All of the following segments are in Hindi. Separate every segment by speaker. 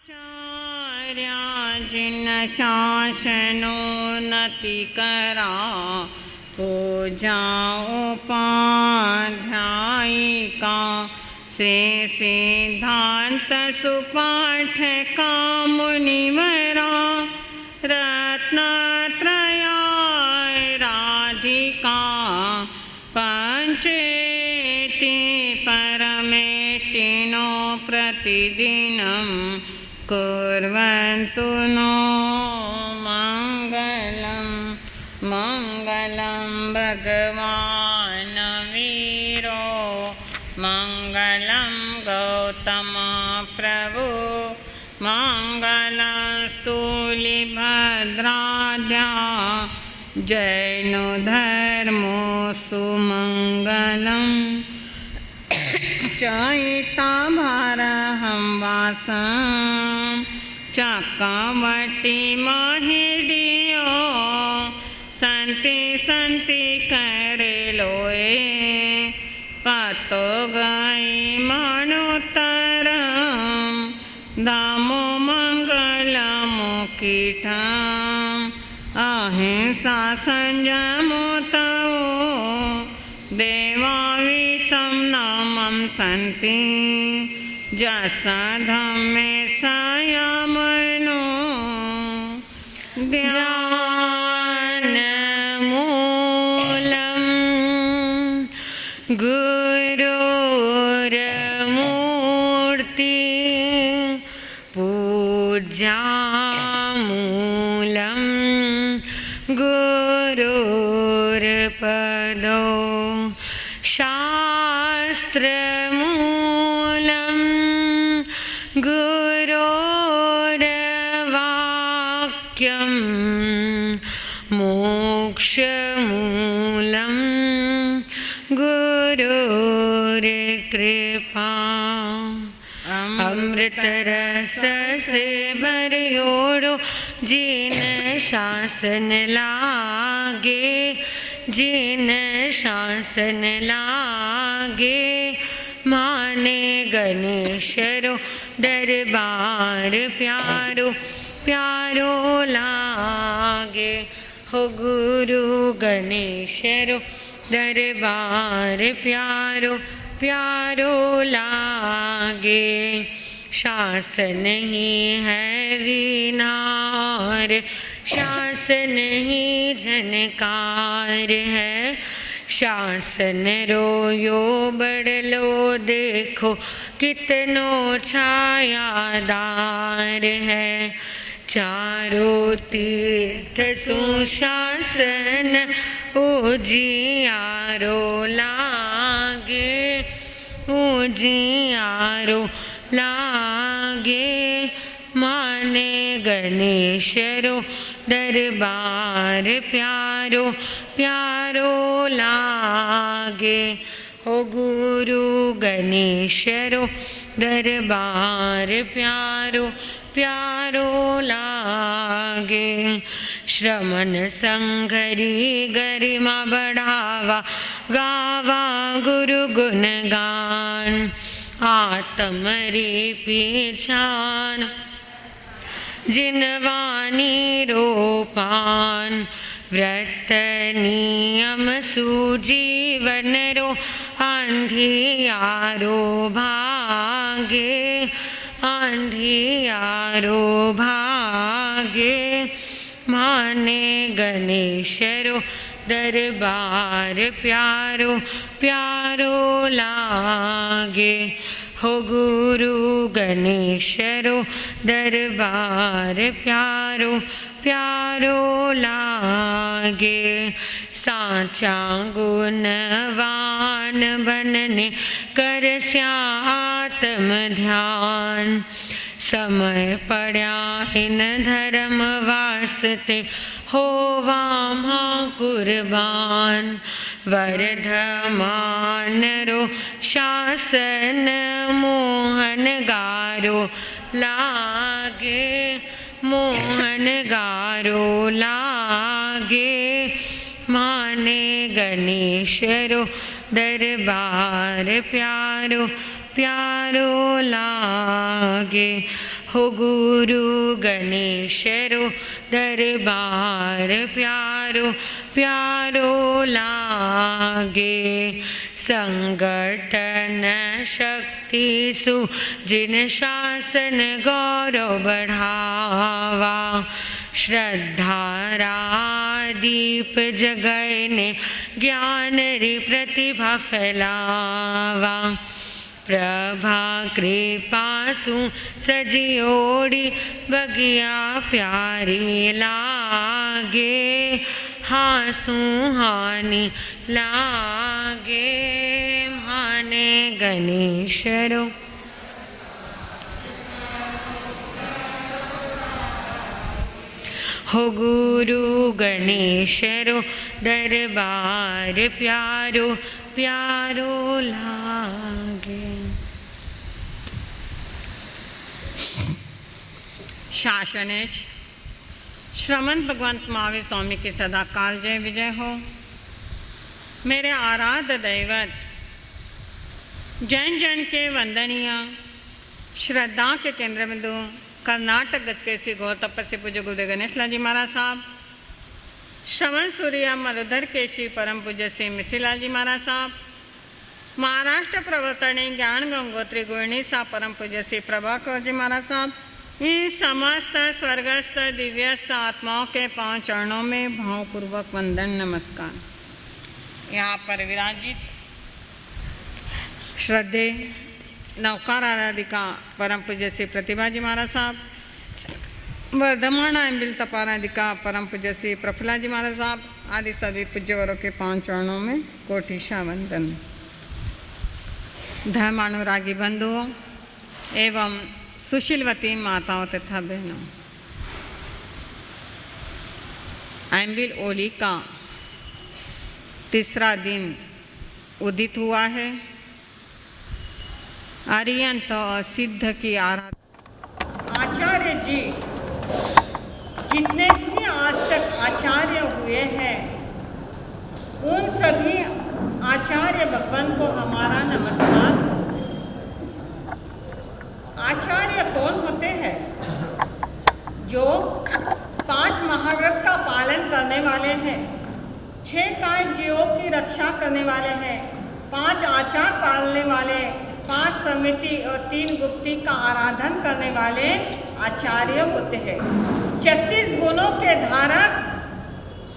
Speaker 1: आचार्या जिन शासनो नति करा पूजा उपाध्यायिका श्री सिद्धांत सुपाठ का मुनिवरा रत्नत्रया राधिका पंचेति परमेष्टिनो प्रतिदिनं कुर्वन्तु नो मङ्गलं मङ्गलं भगवान् वीरो मङ्गलं गौतम प्रभु मङ्गलस्तु लिभद्राद्या जैनो धर्मोस्तु मङ्गलम् चैताभारहं वासं चक्रवर्ती महिडियो संति संति कर लोए पतो गई मनुतरम दामो मंगलमुकीठम अहिंसा संयमो तवो देवावितं नामं सन्ति जसधम्मे संयमनो ध्यानमूलं गुरोर्मूर्ति पूज्यामूलं गुरोर्पदो शास्त्रमूलं गुरोर्वाक्यं मोक्षमूलं गुरोर्कृपा अमृतरस से भरियोड़ो जिन शासन लागे जिन शासन लागे माने गणेशरो दरबार प्यारो प्यारो लागे हो गुरु गणेशरो दरबार प्यारो प्यारो लागे शासन ही है विनार शासन ही झनकार है शासन रोयो बड़लो देखो कितनो छायादार है चारों तीर्थ सुशासन उजियारो लागे उजियारो लागे माने गणेशरो दरबार प्यारो प्यारो लागे हो गुरु गणेशरो दरबार प्यारो प्यारो लागे श्रमण संघरी गरिमा बढ़ावा गावा गुरु गुण गान आत्मरी पीछान जिनवानी रोपान व्रत नियम सुजीवन रो अंधियारो भागे अंधियारो भागे माने गणेशरो दरबार प्यारो प्यारो लागे हो गुरु गणेशरो दरबार प्यारो प्यारो लागे साचा गुणवान बनने कर आत्म ध्यान समय पड़ा इन धर्म वास्ते होवा मां कुर्बान वर्धमान रो शासन मोहन गारो लागे मोहन गारो लागे माने गणेशरो दरबार प्यारो प्यारो लागे हो गुरु गणेश रो दरबार प्यारो प्यारो लागे। संगठन शक्ति सु जिन शासन गौरव बढ़ावा। श्रद्धारा दीप जगने ज्ञान री प्रतिभा फैलावा। प्रभा कृपा सु सजियोड़ी बगिया प्यारी लागे। हासु हानि लागे माने गणेश रो हो गुरु गणेश रो दरबार प्यारो प्यारो लागे।
Speaker 2: शासनेश श्रमण भगवंत महावीर स्वामी की सदा काल जय विजय हो। मेरे आराध्य दैवत जैन जन के वंदनीय श्रद्धा के केंद्र बिंदु कर्नाटक गजकेसी गौ तपस्वी पूज्य गुरुदेव गणेश लाल जी महाराज साहब, श्रवण सूर्या मरुधर केशी परम पूज्य श्री मिसिलाल जी महाराज साहब, महाराष्ट्र प्रवर्तनी ज्ञान गंगोत्री गुरणी साहब परम पूज्य श्री प्रभाकर जी महाराज साहब, इन समस्त स्वर्गस्थ दिव्यस्थ आत्माओं के 5 चरणों में भावपूर्वक वंदन नमस्कार। यहाँ पर विराजित श्रद्धे नौकार आराधिका परम पूज्य श्री प्रतिभा जी महाराज साहब, वर्धमान एम्बिल तपाराधिका परम पूज्य श्री प्रफुल्ला जी महाराज साहब आदि सभी पूज्यवरों के 5 चरणों में कोटिशा वंदन। धर्मानुरागी बंधुओं एवं सुशीलवती माताओं तथा बहनों, एम्बिल ओली का तीसरा दिन उदित हुआ है। अरियंत और सिद्ध की आराधना आचार्य जी जितने भी आज तक आचार्य हुए हैं उन सभी आचार्य भगवान को हमारा नमस्कार। आचार्य कौन होते हैं? जो 5 महाव्रत का पालन करने वाले हैं, 6 काय जीवों की रक्षा करने वाले हैं, 5 आचार पालने वाले, 5 समिति और 3 गुप्ती का आराधन करने वाले आचार्य होते हैं। 36 गुणों के धारक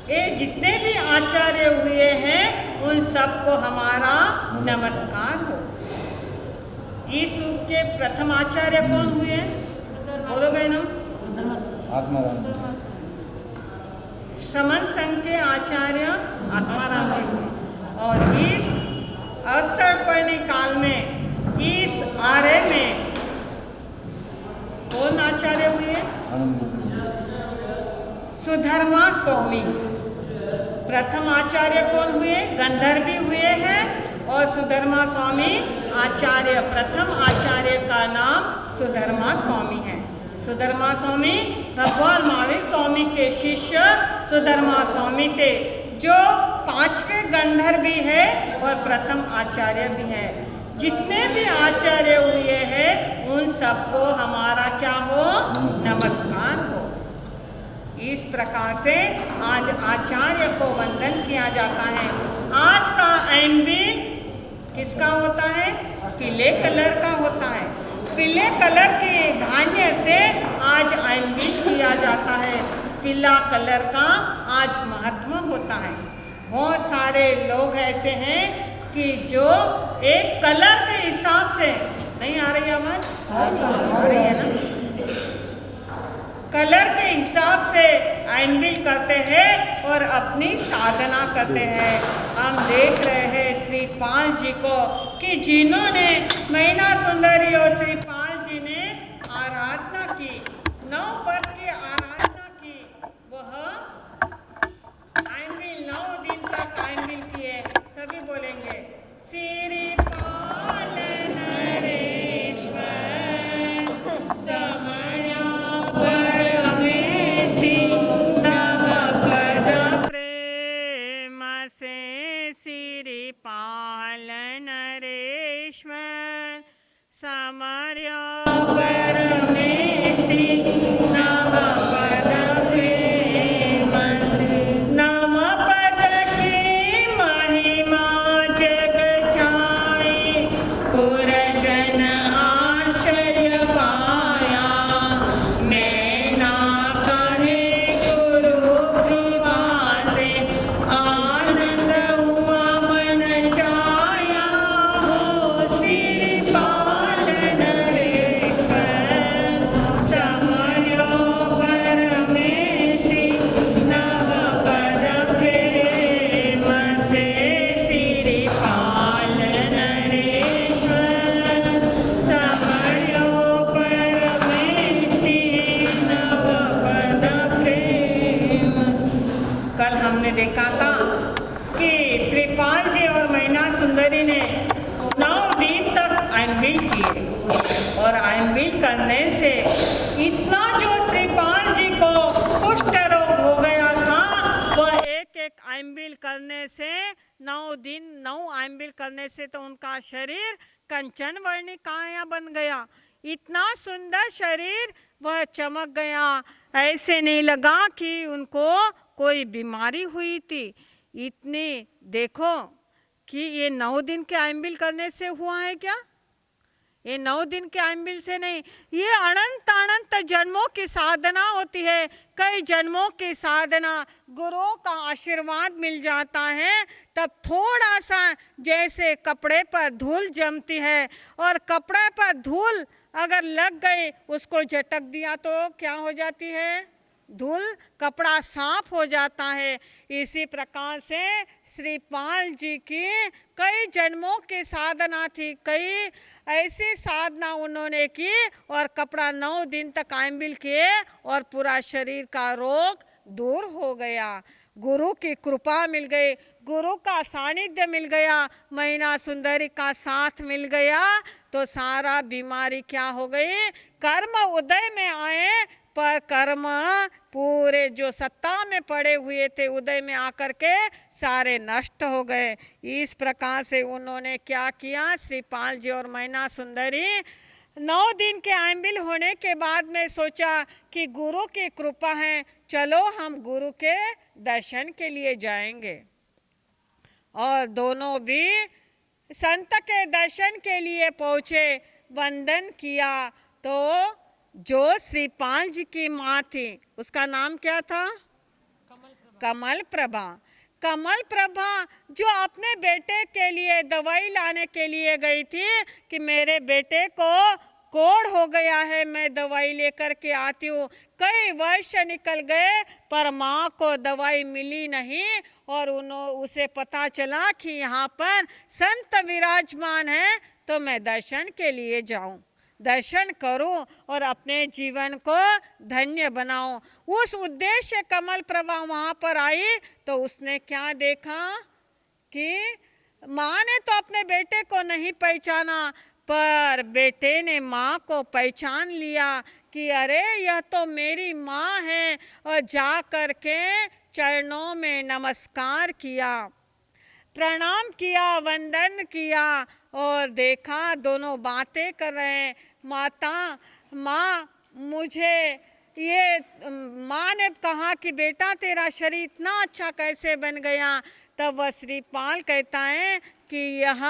Speaker 2: ये जितने भी आचार्य हुए हैं उन सबको हमारा नमस्कार हो। इस युग के प्रथम आचार्य कौन हुए? बोलो बहनों। श्रमण संघ के आचार्य आत्माराम जी हुए। और इस अवसरपर्णी काल में इस आर्य में कौन आचार्य हुए? सुधर्मा स्वामी प्रथम आचार्य कौन हुए? गंधर्वी हुए हैं और सुधर्मा स्वामी आचार्य, प्रथम आचार्य का नाम सुधर्मा स्वामी है। सुधर्मा स्वामी भगवान महावीर स्वामी के शिष्य सुधर्मा स्वामी थे, जो 5वें गंधर्वी है और प्रथम आचार्य भी है। जितने भी आचार्य हुए हैं उन सबको हमारा क्या हो? नमस्कार हो। इस प्रकार से आज आचार्य को वंदन किया जाता है। आज का एम्बिल किसका होता है? पीले कलर का होता है। पीले कलर के धान्य से आज एम्बिल किया जाता है। पीला कलर का आज महत्व होता है। बहुत सारे लोग ऐसे हैं कि जो एक कलर के हिसाब से, नहीं आ रही आवाज? आ रही है ना? कलर के हिसाब से एम्बिल करते हैं और अपनी साधना करते हैं। हम देख रहे हैं श्री पाल जी को कि जिन्होंने मैना सुंदरी और श्री पाल जी ने आराधना की, 9 पद की आराधना की, वह एम्बिल 9 दिन तक एम्बिल किए। सभी बोलेंगे श्री पाल नरेश्वर समया परमेष्टि नव पद प्रेम से श्री पाल नरेश्वर समर्या परमेष्टि आपने देखा था कि श्रीपाल जी और मैना सुंदरी ने 9 दिन तक आयनबिल किए और आयनबिल करने से इतना जो श्रीपाल जी को कुष्ठ रोग हो गया था, वह एक आयनबिल करने से 9 आयनबिल करने से तो उनका शरीर कंचन वर्णी काया बन गया। इतना सुंदर शरीर वह चमक गया, ऐसे नहीं लगा कि उनको कोई बीमारी हुई थी। इतने देखो कि ये 9 दिन के आयनबिल करने से हुआ है क्या? ये 9 दिन के आयनबिल से नहीं, ये अनंत जन्मों की साधना होती है। कई जन्मों की साधना, गुरुओं का आशीर्वाद मिल जाता है, तब थोड़ा सा जैसे कपड़े पर धूल जमती है और कपड़े पर धूल अगर लग गए, उसको झटक दिया तो क्या हो जाती है? धूल, कपड़ा साफ हो जाता है। इसी प्रकार से श्रीपाल जी की कई जन्मों की साधना थी, कई ऐसी साधना उन्होंने की और कपड़ा 9 दिन तक आयनबिल किए और पूरा शरीर का रोग दूर हो गया। गुरु की कृपा मिल गई, गुरु का सानिध्य मिल गया, मैना सुंदरी का साथ मिल गया, तो सारा बीमारी क्या हो गई? कर्म उदय में आए, पर कर्म पूरे जो सत्ता में पड़े हुए थे उदय में आकर के सारे नष्ट हो गए। इस प्रकार से उन्होंने क्या किया? श्रीपाल जी और मैना सुंदरी 9 दिन के आयनबिल होने के बाद में सोचा कि गुरु की कृपा है, चलो हम गुरु के दर्शन के लिए जाएंगे। और दोनों भी संत के दर्शन के लिए पहुँचे, वंदन किया तो जो श्रीपाल जी की माँ थी उसका नाम क्या था? कमल प्रभा। कमल प्रभा जो अपने बेटे के लिए दवाई लाने के लिए गई थी कि मेरे बेटे को कोढ़ हो गया है, मैं दवाई लेकर के आती हूँ। कई वर्ष निकल गए पर माँ को दवाई मिली नहीं और उसे पता चला कि यहाँ पर संत विराजमान है, तो मैं दर्शन के लिए जाऊँ, दर्शन करूं और अपने जीवन को धन्य बनाऊं। उस उद्देश्य कमल प्रभा वहाँ पर आई तो उसने क्या देखा कि माँ ने तो अपने बेटे को नहीं पहचाना, पर बेटे ने माँ को पहचान लिया कि अरे यह तो मेरी माँ है, और जा कर के चरणों में नमस्कार किया, प्रणाम किया, वंदन किया और देखा दोनों बातें कर रहे हैं। माँ मुझे ये, माँ ने कहा कि बेटा तेरा शरीर इतना अच्छा कैसे बन गया? तब वह श्रीपाल कहता है कि यह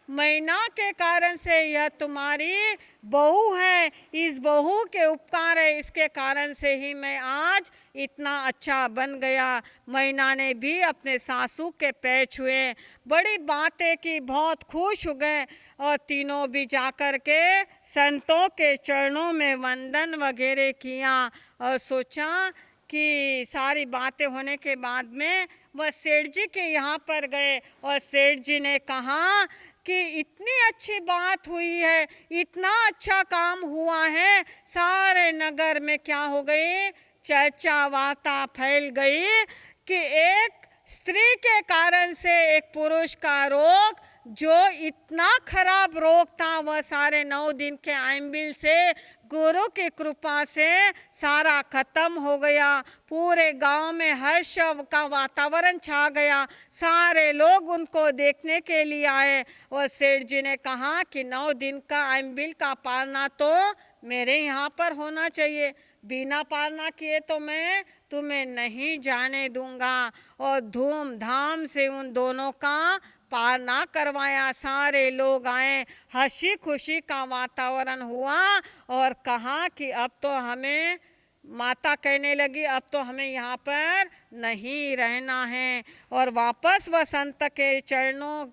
Speaker 2: मैना के कारण से, यह तुम्हारी बहू है, इस बहू के उपकार है, इसके कारण से ही मैं आज इतना अच्छा बन गया। मैना ने भी अपने सासू के पैर छुए, बड़ी बातें की, बहुत खुश हो गए और तीनों भी जाकर के संतों के चरणों में वंदन वगैरह किया और सोचा कि सारी बातें होने के बाद में वह सेठ जी के यहाँ पर गए और सेठ जी ने कहा कि इतनी अच्छी बात हुई है, इतना अच्छा काम हुआ है, सारे नगर में क्या हो गई? चर्चा वार्ता फैल गई कि एक स्त्री के कारण से एक पुरुष का रोग, जो इतना खराब रोग था, वह सारे 9 दिन के आयनबिल से गुरु की कृपा से सारा खत्म हो गया। पूरे गांव में हर्ष का वातावरण छा गया, सारे लोग उनको देखने के लिए आए और सेठ जी ने कहा कि 9 दिन का आयनबिल का पालना तो मेरे यहाँ पर होना चाहिए, बिना पालना किए तो मैं तुम्हें नहीं जाने दूंगा। और धूमधाम से उन दोनों का पालना करवाया, सारे लोग आए, हंसी खुशी का वातावरण हुआ और कहा कि अब तो हमें, माता कहने लगी अब तो हमें यहाँ पर नहीं रहना है, और वापस वह संत के चरणों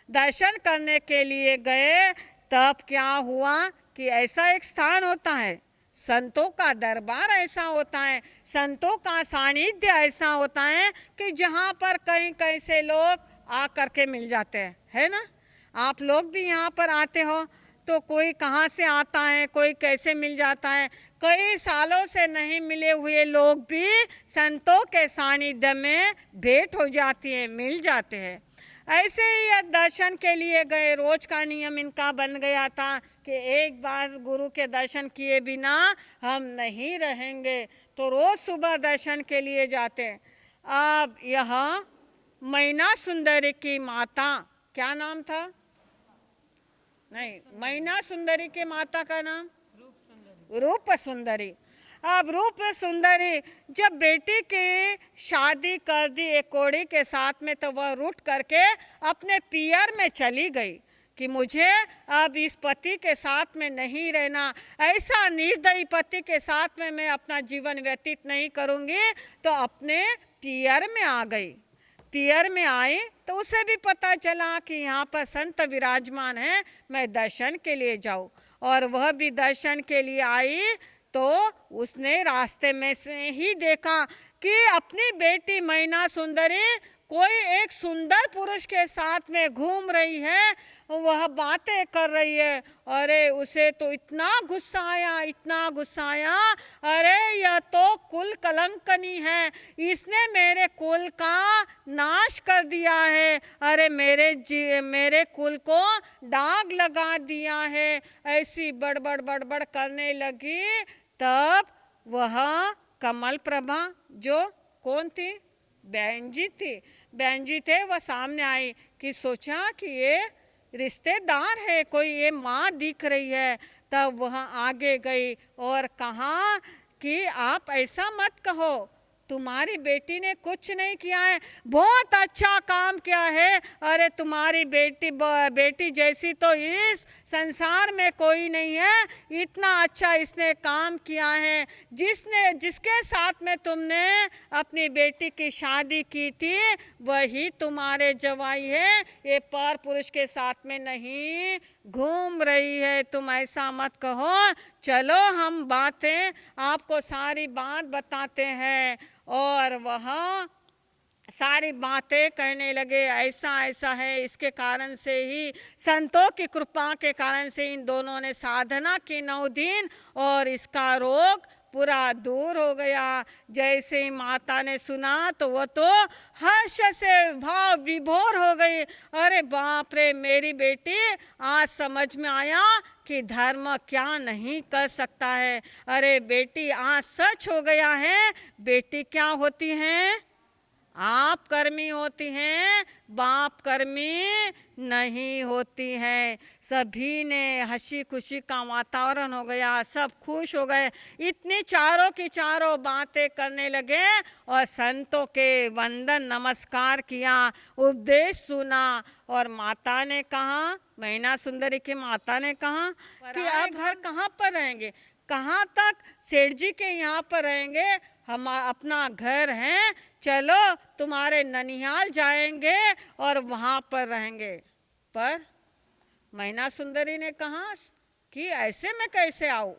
Speaker 2: दर्शन करने के लिए गए। तब क्या हुआ कि ऐसा एक स्थान होता है, संतों का दरबार ऐसा होता है, संतों का सानिध्य ऐसा होता है कि जहाँ पर कहीं कहीं से लोग आ करके मिल जाते हैं, है ना? आप लोग भी यहाँ पर आते हो तो कोई कहाँ से आता है, कोई कैसे मिल जाता है। कई सालों से नहीं मिले हुए लोग भी संतों के सानिध्य में भेंट हो जाती है, मिल जाते हैं। ऐसे ही यह दर्शन के लिए गए, रोज का नियम इनका बन गया था कि एक बार गुरु के दर्शन किए बिना हम नहीं रहेंगे, तो रोज सुबह दर्शन के लिए जाते हैं। अब यहाँ मैना सुंदरी की माता, क्या नाम था? नहीं, मैना सुंदरी के माता का नाम रूप सुंदरी। अब रूप सुंदरी जब बेटी की शादी कर दी एक कोड़ी के साथ में, तो वह रूठ करके अपने पियर में चली गई कि मुझे अब इस पति के साथ में नहीं रहना, ऐसा निर्दयी पति के साथ में मैं अपना जीवन व्यतीत नहीं करूँगी। तो अपने पियर में आ गई। पियर में आई तो उसे भी पता चला कि यहाँ पर संत विराजमान है, मैं दर्शन के लिए जाऊँ। और वह भी दर्शन के लिए आई तो उसने रास्ते में से ही देखा कि अपनी बेटी मैना सुंदरी कोई एक सुंदर पुरुष के साथ में घूम रही है, वह बातें कर रही है। अरे उसे तो इतना गुस्सा आया, इतना गुस्सा आया, अरे यह तो कुल कलंकनी है, इसने मेरे कुल का नाश कर दिया है, अरे मेरे कुल को दाग लगा दिया है। ऐसी बड़बड़ बड़बड़ करने लगी। तब वह कमल प्रभा, जो कौन थी? बहन जी थी। बहन जी थे, वह सामने आई कि सोचा कि ये रिश्तेदार है, कोई ये माँ दिख रही है। तब वह आगे गई और कहा कि आप ऐसा मत कहो, तुम्हारी बेटी ने कुछ नहीं किया है, बहुत अच्छा काम किया है। अरे तुम्हारी बेटी जैसी तो इस संसार में कोई नहीं है, इतना अच्छा इसने काम किया है। जिसके साथ में तुमने अपनी बेटी की शादी की थी वही तुम्हारे जवाई है, ये पर पुरुष के साथ में नहीं घूम रही है। तुम ऐसा मत कहो, चलो हम बातें आपको सारी बात बताते हैं। और वह सारी बातें कहने लगे, ऐसा ऐसा है, इसके कारण से ही, संतों की कृपा के कारण से इन दोनों ने साधना की 9 दिन और इसका रोग पूरा दूर हो गया। जैसे ही माता ने सुना तो वो तो हर्ष से भाव विभोर हो गई। अरे बाप रे, मेरी बेटी आज समझ में आया कि धर्म क्या नहीं कर सकता है। अरे बेटी आज सच हो गया है, बेटी क्या होती हैं? आप कर्मी होती हैं, बाप कर्मी नहीं होती हैं। सभी ने हंसी खुशी का वातावरण हो गया, सब खुश हो गए। इतनी चारों की चारों बातें करने लगे और संतों के वंदन नमस्कार किया, उपदेश सुना। और माता ने कहा, मैना सुंदरी की माता ने कहा कि अब घर कहाँ पर रहेंगे, कहाँ तक सेठ जी के यहाँ पर रहेंगे, हम अपना घर है, चलो तुम्हारे ननिहाल जाएंगे और वहाँ पर रहेंगे। पर मैना सुंदरी ने कहा कि ऐसे मैं कैसे आऊँ,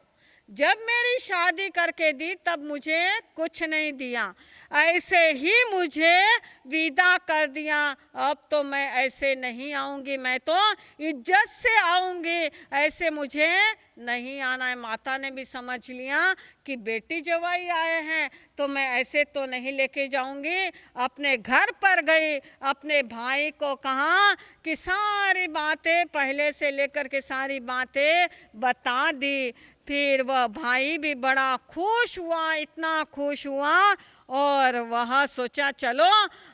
Speaker 2: जब मेरी शादी करके दी तब मुझे कुछ नहीं दिया, ऐसे ही मुझे विदा कर दिया, अब तो मैं ऐसे नहीं आऊँगी, मैं तो इज्जत से आऊँगी, ऐसे मुझे नहीं आना है। माता ने भी समझ लिया कि बेटी जवाई आए हैं तो मैं ऐसे तो नहीं लेके जाऊँगी। अपने घर पर गई, अपने भाई को कहा कि सारी बातें पहले से लेकर के सारी बातें बता दी। फिर वह भाई भी बड़ा खुश हुआ, इतना खुश हुआ और वह सोचा चलो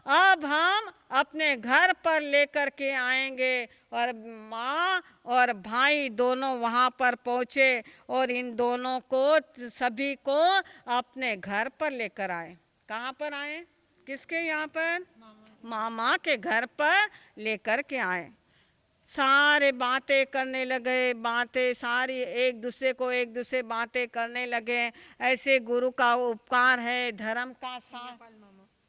Speaker 2: अब हम अपने घर पर लेकर के आएंगे। और माँ और भाई दोनों वहाँ पर पहुँचे और इन दोनों को, सभी को अपने घर पर लेकर आए। कहाँ पर आए? किसके यहाँ पर? मामा के घर पर लेकर के आए। सारे बातें करने लगे, बातें सारी एक दूसरे बातें करने लगे। ऐसे गुरु का उपकार है, धर्म का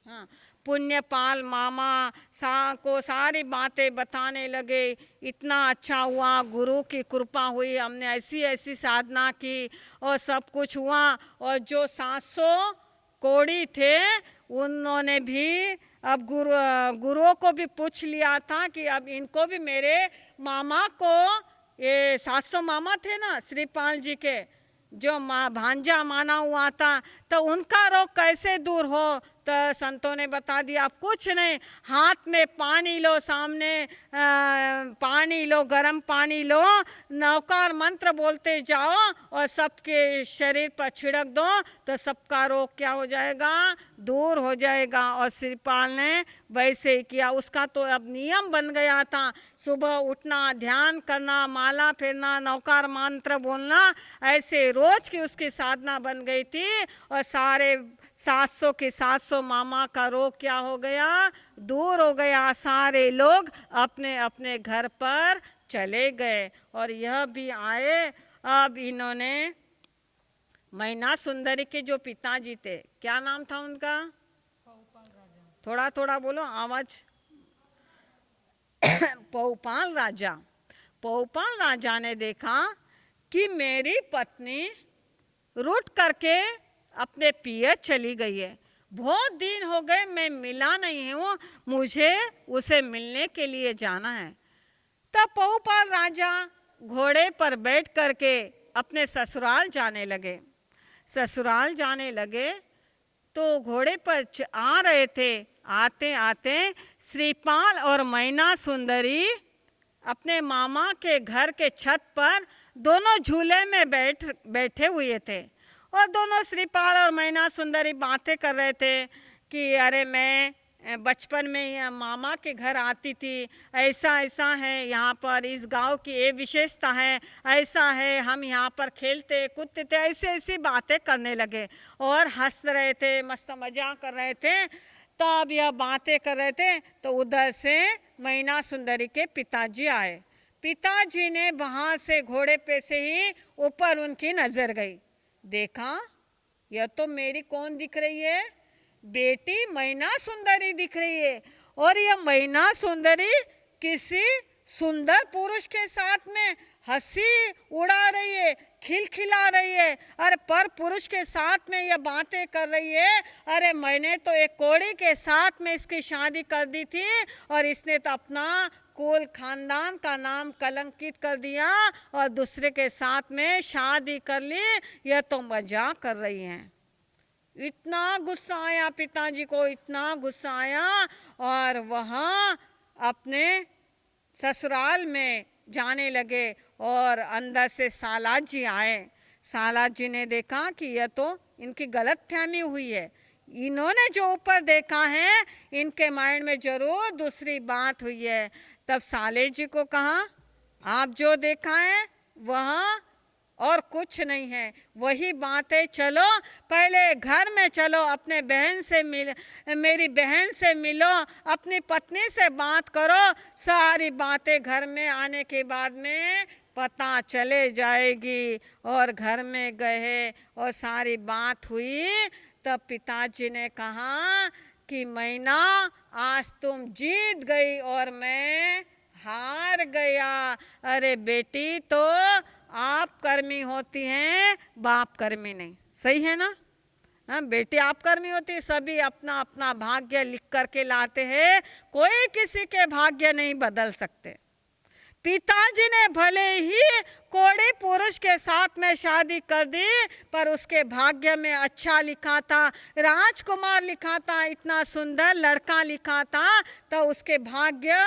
Speaker 2: हाँ, पुण्यपाल मामा को सारी बातें बताने लगे। इतना अच्छा हुआ, गुरु की कृपा हुई, हमने ऐसी ऐसी साधना की और सब कुछ हुआ। और जो 700 कोड़ी थे उन्होंने भी अब गुरुओं को भी पूछ लिया था कि अब इनको भी मेरे मामा को ये 700 मामा थे ना श्रीपाल जी के, जो भांजा माना हुआ था, तो उनका रोग कैसे दूर हो? तो संतों ने बता दिया, कुछ नहीं, हाथ में पानी लो, सामने पानी लो, गर्म पानी लो, नौकार मंत्र बोलते जाओ और सबके शरीर पर छिड़क दो, तो सबका रोग क्या हो जाएगा? दूर हो जाएगा। और श्रीपाल ने वैसे ही किया। उसका तो अब नियम बन गया था, सुबह उठना, ध्यान करना, माला फेरना, नौकार मंत्र बोलना, ऐसे रोज की उसकी साधना बन गई थी। और सारे 700 के 700 मामा का रोग क्या हो गया? दूर हो गया। सारे लोग अपने अपने घर पर चले गए। और यह भी आए। अब इन्होंने मैना सुंदरी के जो पिताजी थे, क्या नाम था उनका? थोड़ा थोड़ा बोलो, आवाज। पहुपाल राजा। पहुपाल राजा ने देखा कि मेरी पत्नी रूठ करके अपने पियर चली गई है, बहुत दिन हो गए मैं मिला नहीं हूँ, मुझे उसे मिलने के लिए जाना है। तब पहुपाल राजा घोड़े पर बैठ करके अपने ससुराल जाने लगे। ससुराल जाने लगे तो घोड़े पर आ रहे थे। आते आते श्रीपाल और मैना सुंदरी अपने मामा के घर के छत पर दोनों झूले में बैठे हुए थे। और दोनों श्रीपाल और मैना सुंदरी बातें कर रहे थे कि अरे मैं बचपन में मामा के घर आती थी, ऐसा ऐसा है यहाँ पर, इस गांव की ये विशेषता है, ऐसा है, हम यहाँ पर खेलते कूदते थे, ऐसी ऐसी बातें करने लगे और हंस रहे थे, मस्त मजाक कर रहे थे। तब यह बातें कर रहे थे तो उधर से मैना सुंदरी के पिताजी आए। पिताजी ने वहाँ से घोड़े पे से ही ऊपर उनकी नजर गई। देखा, यह तो मेरी कौन दिख रही है? बेटी मैना सुंदरी दिख रही है। और यह मैना सुंदरी किसी सुंदर पुरुष के साथ में हंसी उड़ा रही है, खिलखिला रही है। अरे पर पुरुष के साथ में यह बातें कर रही है। अरे मैंने तो एक कोड़ी के साथ में इसकी शादी कर दी थी और इसने तो अपना कुल खानदान का नाम कलंकित कर दिया और दूसरे के साथ में शादी कर ली। यह तो मजाक कर रही हैं। इतना गुस्सा आया पिताजी को, इतना गुस्सा आया। और वहाँ अपने ससुराल में जाने लगे और अंदर से सालाद जी आए। सालाद जी ने देखा कि यह तो इनकी गलतफहमी हुई है, इन्होंने जो ऊपर देखा है इनके माइंड में जरूर दूसरी बात हुई है। तब साले जी को कहा, आप जो देखा है वहाँ और कुछ नहीं है, वही बातें, चलो पहले घर में चलो, अपने बहन से मेरी बहन से मिलो, अपनी पत्नी से बात करो, सारी बातें घर में आने के बाद में पता चले जाएगी। और घर में गए और सारी बात हुई। तब पिताजी ने कहा कि मैना, आज तुम जीत गई और मैं हार गया। अरे बेटी, तो आप कर्मी होती हैं, बाप कर्मी नहीं। सही है ना? हाँ, बेटी आप कर्मी होती, सभी अपना अपना भाग्य लिख करके लाते हैं, कोई किसी के भाग्य नहीं बदल सकते। पिताजी ने भले ही कोड़ी पुरुष के साथ में शादी कर दी, पर उसके भाग्य में अच्छा लिखा था, राजकुमार लिखा था, इतना सुंदर लड़का लिखा था, तो उसके भाग्य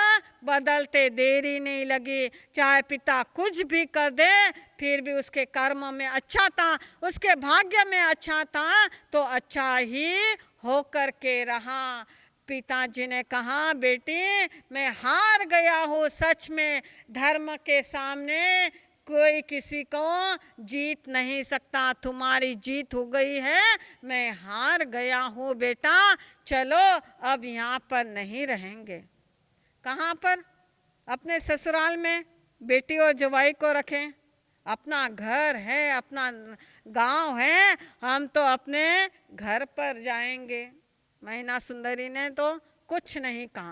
Speaker 2: बदलते देरी नहीं लगी। चाहे पिता कुछ भी कर दे, फिर भी उसके कर्म में अच्छा था, उसके भाग्य में अच्छा था, तो अच्छा ही होकर के रहा। पिताजी ने कहा, बेटी मैं हार गया हूँ, सच में धर्म के सामने कोई किसी को जीत नहीं सकता, तुम्हारी जीत हो गई है, मैं हार गया हूँ बेटा, चलो अब यहाँ पर नहीं रहेंगे। कहाँ पर? अपने ससुराल में बेटी और जवाई को रखें, अपना घर है, अपना गांव है, हम तो अपने घर पर जाएंगे। मैना सुंदरी ने तो कुछ नहीं कहा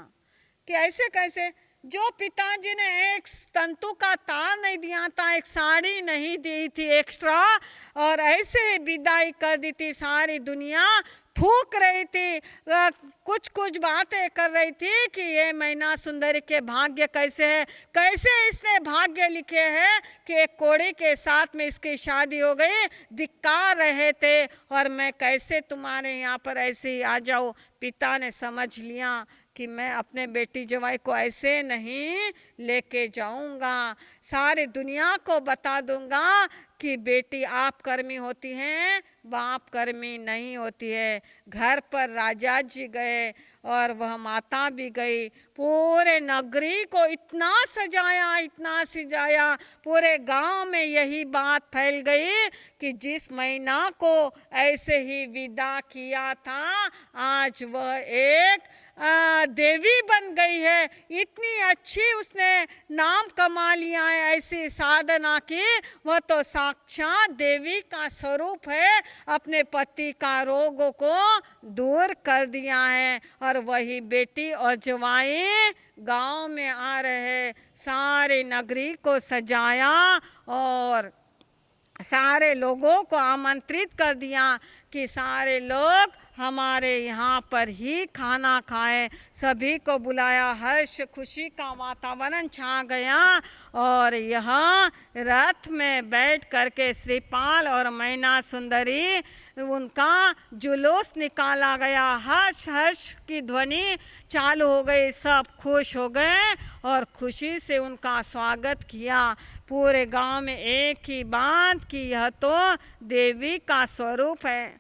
Speaker 2: कि ऐसे कैसे, जो पिताजी ने एक तंतु का तार नहीं दिया था, एक साड़ी नहीं दी थी एक्स्ट्रा, और ऐसे ही विदाई कर दी थी। सारी दुनिया थूक रही थी, कुछ कुछ बातें कर रही थी कि ये मैना सुंदरी के भाग्य कैसे है, कैसे इसने भाग्य लिखे हैं कि एक कोड़ी के साथ में इसकी शादी हो गई, धिक्कार रहे थे, और मैं कैसे तुम्हारे यहाँ पर ऐसे ही आ जाऊँ। पिता ने समझ लिया कि मैं अपने बेटी जवाई को ऐसे नहीं लेके जाऊंगा, सारी दुनिया को बता दूंगा कि बेटी आप कर्मी होती हैं, बाप कर्मी नहीं होती है। घर पर राजा जी गए और वह माता भी गई, पूरे नगरी को इतना सजाया, इतना सजाया, पूरे गांव में यही बात फैल गई कि जिस मैना को ऐसे ही विदा किया था, आज वह एक देवी बन गई है। इतनी अच्छी उसने नाम कमा लिया है, ऐसी साधना की, वह तो साक्षात देवी का स्वरूप है। अपने पति का रोगों को दूर कर दिया है, और वही बेटी और जवाई गांव में आ रहे, सारे नगरी को सजाया और सारे लोगों को आमंत्रित कर दिया कि सारे लोग हमारे यहाँ पर ही खाना खाएं। सभी को बुलाया, हर्ष खुशी का वातावरण छा गया, और यहाँ रथ में बैठ करके श्रीपाल और मैना सुंदरी उनका जुलूस निकाला गया। हर्ष हर्ष की ध्वनि चालू हो गई, सब खुश हो गए और खुशी से उनका स्वागत किया। पूरे गांव में एक ही बात कि यह तो देवी का स्वरूप है,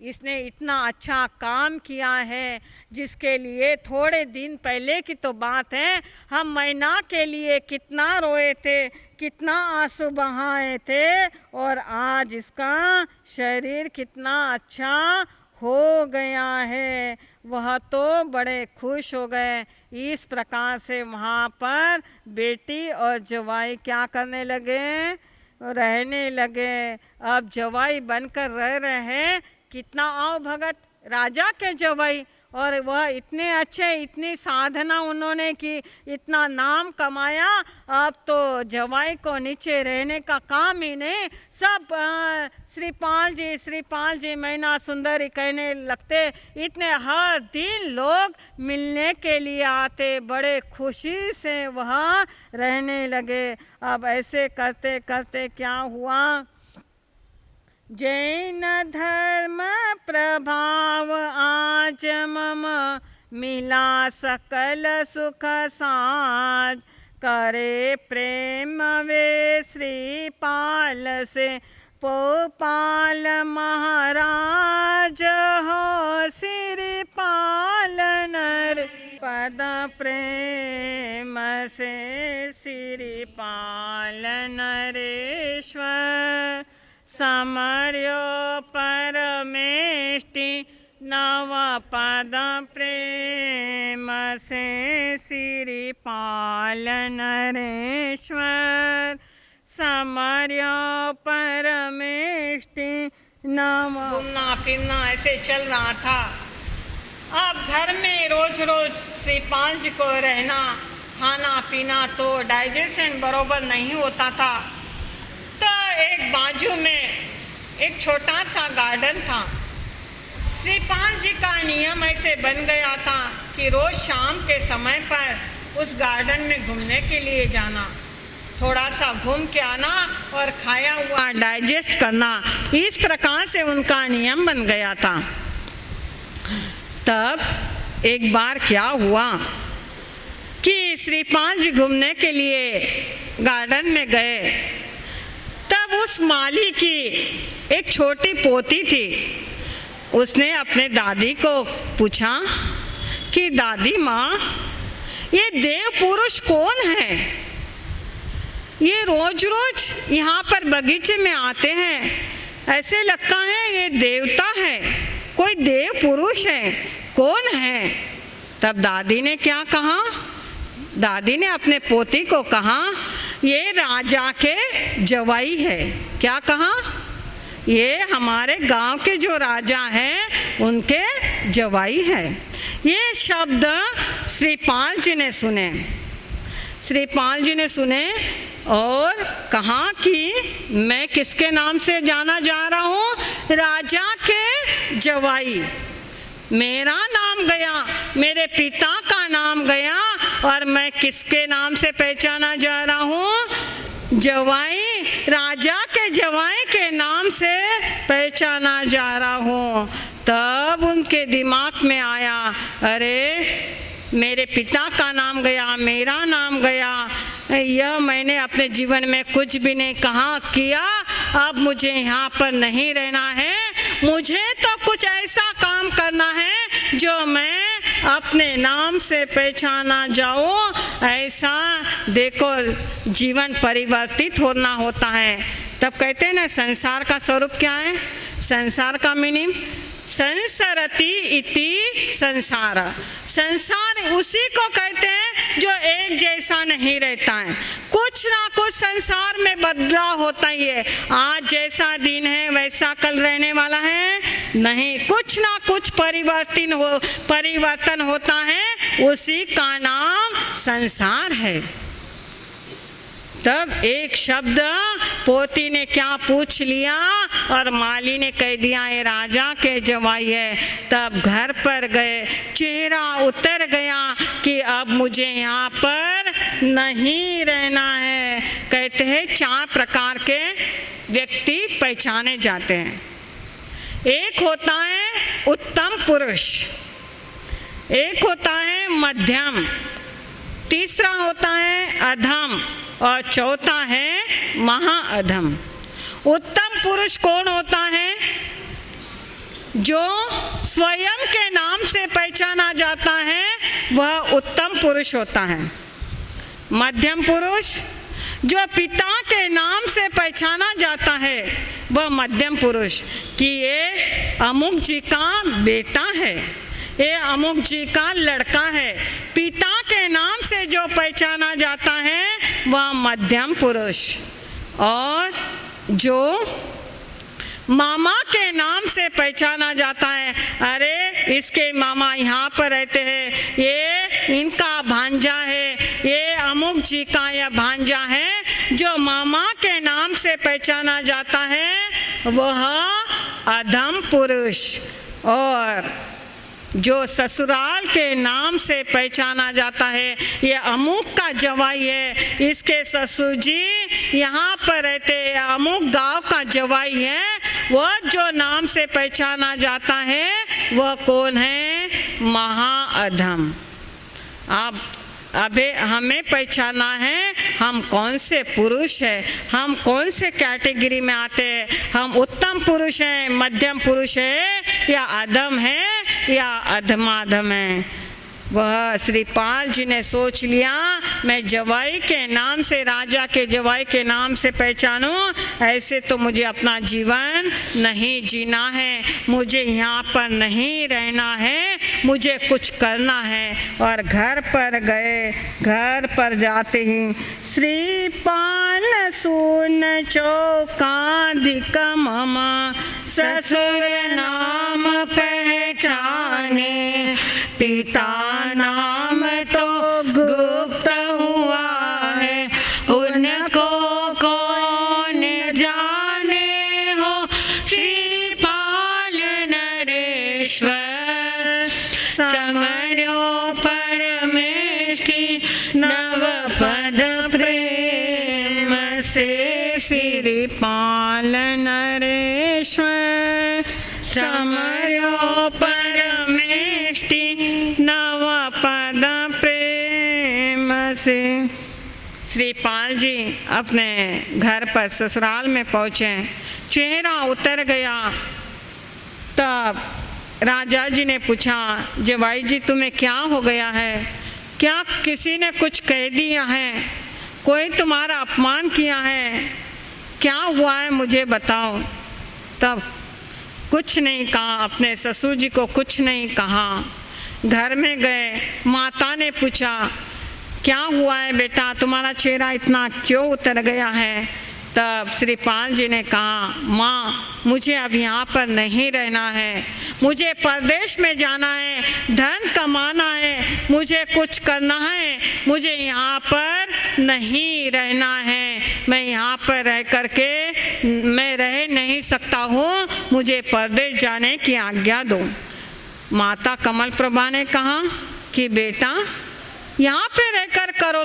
Speaker 2: इसने इतना अच्छा काम किया है, जिसके लिए थोड़े दिन पहले की तो बात है, हम मैना के लिए कितना रोए थे, कितना आंसू बहाए थे, और आज इसका शरीर कितना अच्छा हो गया है। वह तो बड़े खुश हो गए। इस प्रकार से वहाँ पर बेटी और जवाई क्या करने लगे, रहने लगे। अब जवाई बनकर रह रहे हैं, कितना आओ भगत राजा के जवाई, और वह इतने अच्छे, इतनी साधना उन्होंने की, इतना नाम कमाया। अब तो जवाई को नीचे रहने का काम ही नहीं, सब श्रीपाल जी मैना सुंदरी कहने लगते। इतने हर दिन लोग मिलने के लिए आते, बड़े खुशी से वहाँ रहने लगे। अब ऐसे करते करते क्या हुआ, जैन धर्म प्रभाव आज मम मिला सकल सुख साज, करे प्रेम वे श्रीपाल से पोपाल महाराज हो, श्रीपाल नर पद प्रेम से श्रीपाल नरेश्वर, समर्यो परमेष्टि नव पद प्रेम से श्रीपाल नरेश्वर, समर्यो परमेष्टि नव। घूमना फिरना ऐसे चल रहा था। अब घर में रोज रोज श्रीपाल जी को रहना, खाना पीना तो डाइजेशन बरोबर नहीं होता था। तो एक बाजू में एक छोटा सा गार्डन था। श्रीपाल जी का नियम ऐसे बन गया था कि रोज शाम के समय पर उस गार्डन में घूमने के लिए जाना, थोड़ा सा घूम के आना और खाया हुआ डाइजेस्ट करना, इस प्रकार से उनका नियम बन गया था। तब एक बार क्या हुआ कि श्रीपाल जी घूमने के लिए गार्डन में गए। तब उस माली की एक छोटी पोती थी, उसने अपने दादी को पूछा कि दादी माँ, ये देव पुरुष कौन है, ये रोज रोज यहाँ पर बगीचे में आते हैं, ऐसे लगता है ये देवता है, कोई देव पुरुष है, कौन है। तब दादी ने क्या कहा, दादी ने अपने पोती को कहा, ये राजा के जवाई है। क्या कहा, ये हमारे गांव के जो राजा हैं उनके जवाई है। ये शब्द श्रीपाल जी ने सुने, श्रीपाल जी ने सुने और कहा कि मैं किसके नाम से जाना जा रहा हूँ? राजा के जवाई। मेरा नाम गया, मेरे पिता का नाम गया और मैं किसके नाम से पहचाना जा रहा हूँ? जवाई, राजा के जवाई के नाम से पहचाना जा रहा हूँ। तब उनके दिमाग में आया, अरे मेरे पिता का नाम गया, मेरा नाम गया, यह मैंने अपने जीवन में कुछ भी नहीं कहा किया, अब मुझे यहाँ पर नहीं रहना है, मुझे तो कुछ ऐसा काम करना है जो मैं अपने नाम से पहचाना जाऊँ। ऐसा देखो जीवन परिवर्तित होना होता है। तब कहते हैं ना, संसार का स्वरूप क्या है? संसार का मीनिंग संसरति इति संसार। संसार उसी को कहते हैं जो एक जैसा नहीं रहता है, कुछ ना कुछ संसार में बदलाव होता ही है। आज जैसा दिन है वैसा कल रहने वाला है नहीं, कुछ ना कुछ परिवर्तन होता है, उसी का नाम संसार है। तब एक शब्द पोती ने क्या पूछ लिया और माली ने कह दिया ये राजा के जवाई है। तब घर पर गए, चेहरा उतर गया कि अब मुझे यहाँ पर नहीं रहना है। कहते हैं 4 प्रकार के व्यक्ति पहचाने जाते हैं। एक होता है उत्तम पुरुष, एक होता है मध्यम, तीसरा होता है अधम और चौथा है महाअधम। उत्तम पुरुष कौन होता है? जो स्वयं के नाम से पहचाना जाता है वह उत्तम पुरुष होता है। मध्यम पुरुष जो पिता के नाम से पहचाना जाता है वह मध्यम पुरुष कि ये अमुक जी का बेटा है, ये अमुक जी का लड़का है। पिता के नाम से जो पहचाना जाता है वह मध्यम पुरुष। और जो मामा के नाम से पहचाना जाता है, अरे इसके मामा यहाँ पर रहते हैं, ये इनका भांजा है, ये अमुक जी का यह भांजा है। जो मामा के नाम से पहचाना जाता है वह अधम पुरुष। और जो ससुराल के नाम से पहचाना जाता है, ये अमुक का जवाई है, इसके ससुर जी यहाँ पर रहते हैं, अमुक गांव का जवाई है, वह जो नाम से पहचाना जाता है वह कौन है? महाअधम। अब अबे हमें पहचाना है हम कौन से पुरुष है, हम कौन से कैटेगरी में आते हैं, हम उत्तम पुरुष हैं, मध्यम पुरुष है या अधम है या अधमाधम है। वह श्रीपाल जी ने सोच लिया मैं जवाई के नाम से, राजा के जवाई के नाम से पहचानूं, ऐसे तो मुझे अपना जीवन नहीं जीना है, मुझे यहाँ पर नहीं रहना है, मुझे कुछ करना है। और घर पर गए, घर पर जाते ही श्रीपाल सुन चौकाधिक मम ससुर नाम पहचाने, पिता नाम तो गुप्त हुआ है, उनको कौन जाने हो। श्रीपाल नरेश्वर समर्यो परमेष्टि नव पद प्रेम से। श्रीपाल नरेश्वर समर्यो परमेष्टि नव पद प्रेम से। श्रीपाल जी अपने घर पर ससुराल में पहुँचे, चेहरा उतर गया। तब राजा जी ने पूछा, जवाई जी तुम्हें क्या हो गया है? क्या किसी ने कुछ कह दिया है? कोई तुम्हारा अपमान किया है? क्या हुआ है मुझे बताओ। तब कुछ नहीं कहा, अपने ससुर जी को कुछ नहीं कहा। घर में गए, माता ने पूछा क्या हुआ है बेटा, तुम्हारा चेहरा इतना क्यों उतर गया है? तब श्रीपाल जी ने कहा, माँ मुझे अब यहाँ पर नहीं रहना है, मुझे परदेश में जाना है, धन कमाना है, मुझे कुछ करना है, मुझे यहाँ पर नहीं रहना है, मैं यहाँ पर रह करके मैं रह नहीं सकता हूँ, मुझे परदेश जाने की आज्ञा दो। माता कमल प्रभा ने कहा कि बेटा यहाँ पे रहकर करो,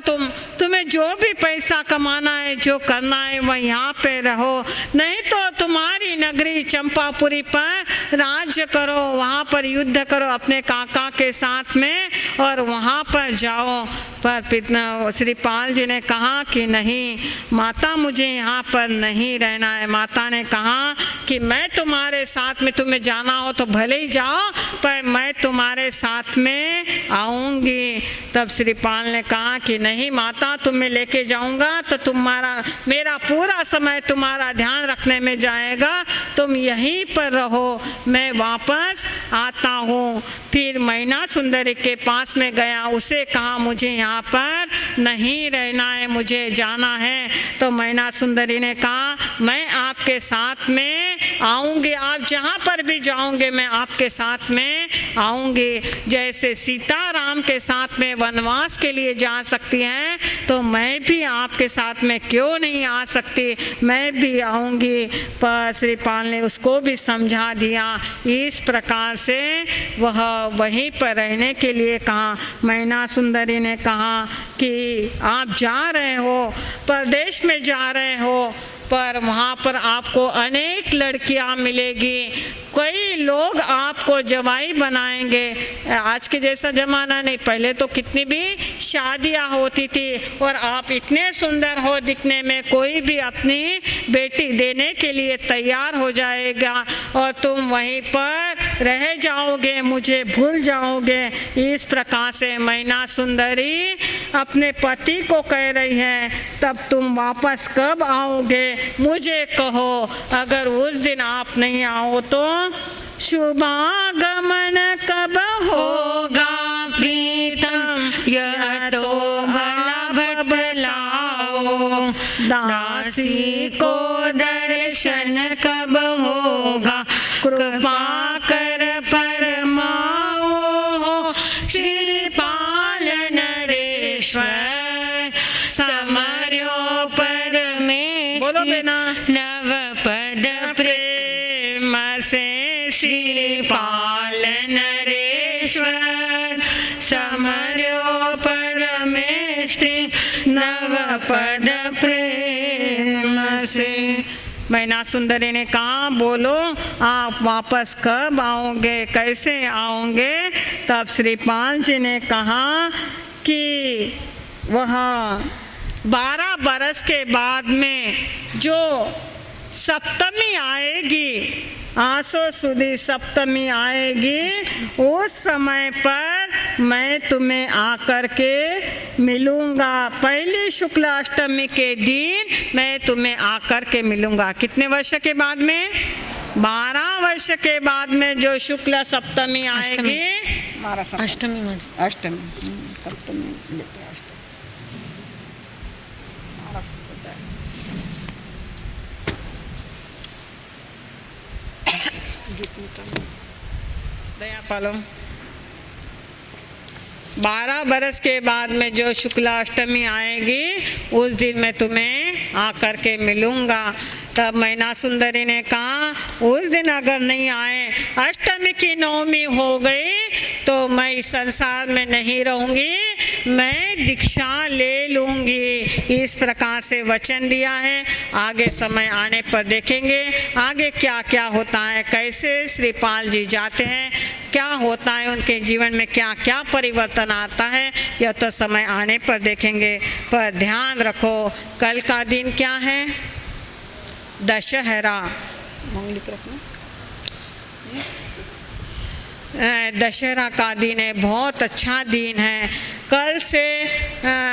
Speaker 2: तुम्हें जो भी पैसा कमाना है, जो करना है वह यहाँ पे रहो, नहीं तो तुम्हारी नगरी चंपापुरी पर राज्य करो, वहाँ पर युद्ध करो अपने काका के साथ में और वहाँ पर जाओ। पर श्रीपाल जी ने कहा कि नहीं माता, मुझे यहाँ पर नहीं रहना है। माता ने कहा कि मैं तुम्हारे साथ में, तुम्हें जाना हो तो भले ही जाओ, पर मैं तुम्हारे साथ में आऊँगी। तब श्रीपाल ने कहा कि नहीं माता, तुम्हें लेके जाऊंगा तो मेरा पूरा समय तुम्हारा ध्यान रखने में जाएगा, तुम यहीं पर रहो, मैं वापस आता हूँ। फिर मैना सुंदरी के पास में गया, उसे कहा मुझे यहाँ पर नहीं रहना है, मुझे जाना है। तो मैना सुंदरी ने कहा मैं आपके साथ में आऊँगी, आप जहाँ पर भी जाओगे मैं आपके साथ में आऊँगी। जैसे सीता राम के साथ में वनवास के लिए जा सकती हैं, तो मैं भी आपके साथ में क्यों नहीं आ सकती, मैं भी आऊँगी। पर श्रीपाल ने उसको भी समझा दिया। इस प्रकार से वह वहीं पर रहने के लिए कहा। मैना सुंदरी ने कहा कि आप जा रहे हो, परदेश में जा रहे हो, पर वहाँ पर आपको अनेक लड़कियाँ मिलेगी, कई लोग आपको जवाई बनाएंगे। आज के जैसा ज़माना नहीं, पहले तो कितनी भी शादियाँ होती थी और आप इतने सुंदर हो दिखने में, कोई भी अपनी बेटी देने के लिए तैयार हो जाएगा और तुम वहीं पर रह जाओगे, मुझे भूल जाओगे। इस प्रकार से मैना सुंदरी अपने पति को कह रही है, तब तुम वापस कब आओगे मुझे कहो, अगर उस दिन आप नहीं आओ तो शुभागमन कब होगा प्रीतम, यह तो भला बतलाओ, दासी को दर्शन कब होगा, कृपा कर फरमाओ, श्रीपाल नरेश्वर समर्यो परमेश्वर, नव पद प्रेम से श्रीपाल नरेश्वर समर्यो परमेश्वर, नव पद प्रेम से। मैना सुंदरी ने कहा बोलो आप वापस कब आओगे, कैसे आओगे। तब श्रीपाल जी ने कहा कि वह 12 बरस के बाद में जो सप्तमी आएगी, आसो सुदी सप्तमी आएगी, उस समय पर मैं तुम्हें आकर के मिलूँगा। पहली शुक्ल अष्टमी के दिन मैं तुम्हें आकर के मिलूँगा। कितने वर्ष के बाद में? 12 वर्ष के बाद में जो शुक्ल सप्तमी आएगी,
Speaker 1: अष्टमी
Speaker 2: सप्तमी लेते हैं, दया पालो। 12 बरस के बाद में जो शुक्लाष्टमी आएगी, उस दिन मैं तुम्हें आकर के मिलूँगा। तब मैना सुंदरी ने कहा उस दिन अगर नहीं आए, अष्टमी की नवमी हो गई तो मैं इस संसार में नहीं रहूँगी, मैं दीक्षा ले लूँगी। इस प्रकार से वचन दिया है। आगे समय आने पर देखेंगे आगे क्या क्या होता है, कैसे श्रीपाल जी जाते हैं, क्या होता है उनके जीवन में, क्या क्या परिवर्तन आता है, यह तो समय आने पर देखेंगे। पर ध्यान रखो कल का दिन क्या है? दशहरा। दशहरा का दिन है, बहुत अच्छा दिन है।
Speaker 1: कल से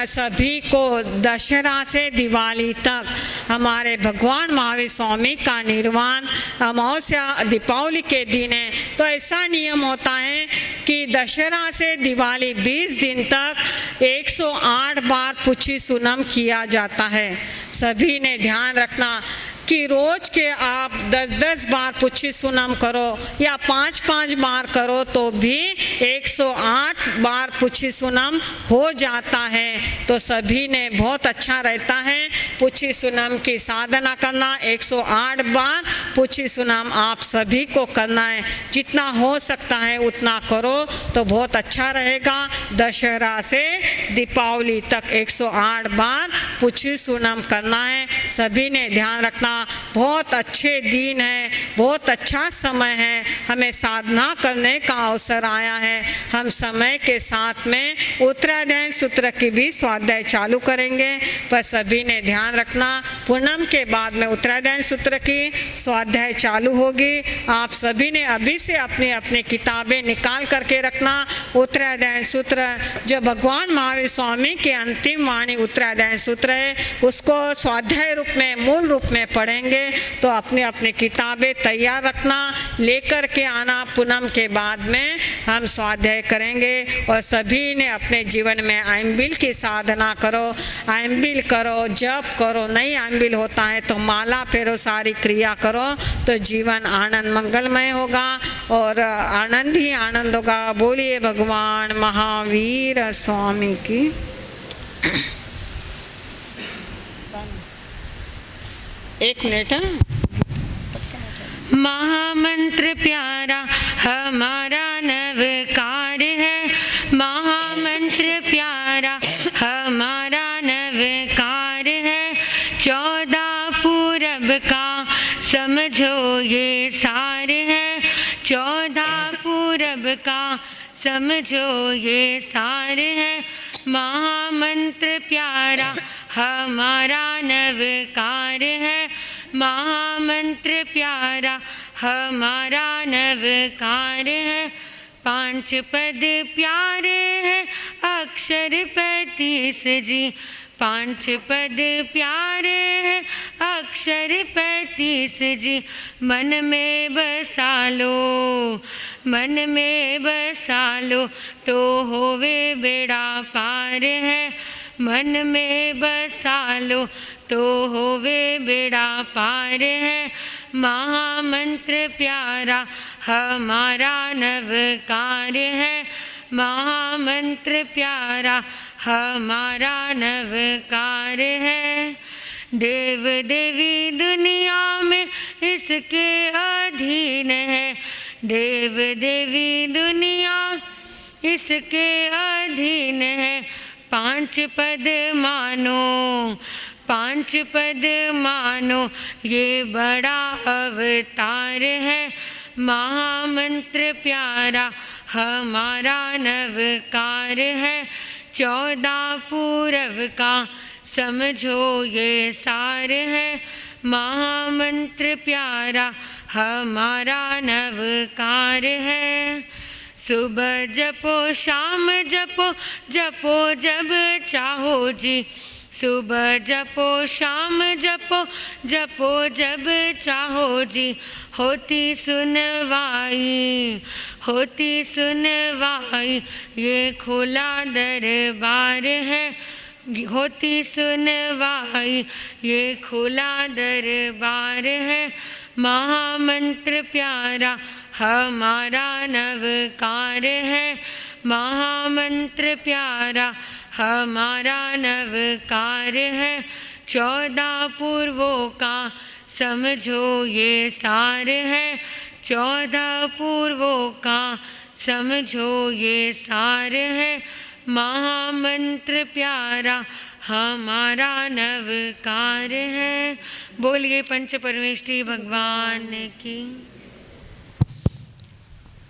Speaker 1: सभी को दशहरा से दिवाली तक हमारे भगवान महावीर स्वामी का निर्वाण अमावस्या दीपावली के दिन है। तो ऐसा नियम होता है कि दशहरा से दिवाली 20 दिन तक 108 बार पुच्छी सुनम किया जाता है। सभी ने ध्यान रखना कि रोज के आप 10-10 बार पुच्छी सुनम करो या 5-5 बार करो तो भी 108 बार पुच्छी सुनम हो जाता है। तो सभी ने बहुत अच्छा रहता है पुच्छी सुनम की साधना करना। 108 बार पुच्छी सुनम आप सभी को करना है, जितना हो सकता है उतना करो तो बहुत अच्छा रहेगा। दशहरा से दीपावली तक 108 बार पुच्छी सुनम करना है। सभी ने ध्यान रखना, बहुत अच्छे दिन है, बहुत अच्छा समय है, हमें साधना करने का अवसर आया है। हम समय के साथ में उत्तरायण सूत्र की भी स्वाध्याय चालू करेंगे, पर सभी ने ध्यान रखना पूनम के बाद में उत्तरायण सूत्र की स्वाध्याय चालू होगी। आप सभी ने अभी से अपनी अपनी किताबें निकाल करके रखना। उत्तरायण सूत्र जो भगवान महावीर स्वामी के अंतिम वाणी उत्तरायण सूत्र है, उसको स्वाध्याय रूप में मूल रूप में पढ़ेंगे। तो अपनी अपनी किताबें तैयार रखना, लेकर के आना। पूनम के बाद में हम स्वाध्याय करेंगे और सभी ने अपने जीवन में आइम्बिल की साधना करो, आइम्बिल करो, जप करो। नहीं आइम्बिल होता है तो माला फेरो, सारी क्रिया करो तो जीवन आनंद मंगलमय होगा और आनंद ही आनंद होगा। बोलिए भगवान महावीर स्वामी की। एक मिनट है।
Speaker 3: महामंत्र प्यारा हमारा नवकार है, महामंत्र प्यारा हमारा नवकार है। 14 पूरब का समझो ये सार है, 14 पूरब का समझो ये सार है। महामंत्र प्यारा हमारा नवकार है, महामंत्र प्यारा हमारा नवकार है। 5 पद प्यारे हैं अक्षर 35 जी, 5 पद प्यारे हैं अक्षर 35 जी। मन में बसा लो, मन में बसा लो तो होवे बेड़ा पार है। मन में बसा लो तो होवे बेड़ा पार है। महामंत्र प्यारा हमारा नवकार है, महामंत्र प्यारा हमारा नवकार है। देव देवी दुनिया में इसके अधीन है, देव देवी दुनिया इसके अधीन है। 5 पद मानो, 5 पद मानो ये बड़ा अवतार है। महामंत्र प्यारा हमारा नवकार है। 14 पूरब का समझो ये सार है, महामंत्र प्यारा हमारा नवकार है। सुबह जपो शाम जपो, जपो जब चाहो जी। सुबह जपो शाम जपो, जपो जब चाहो जी। होती सुनवाई, होती सुनवाई ये खुला दरबार है। होती सुनवाई ये खुला दरबार है। महामंत्र प्यारा हमारा नवकार है, महामंत्र प्यारा हमारा नवकार है। 14 पूर्वों का समझो ये सार है, 14 पूर्वों का समझो ये सार है। महामंत्र प्यारा हमारा नवकार है। बोलिए पंच परमेष्ठी भगवान की।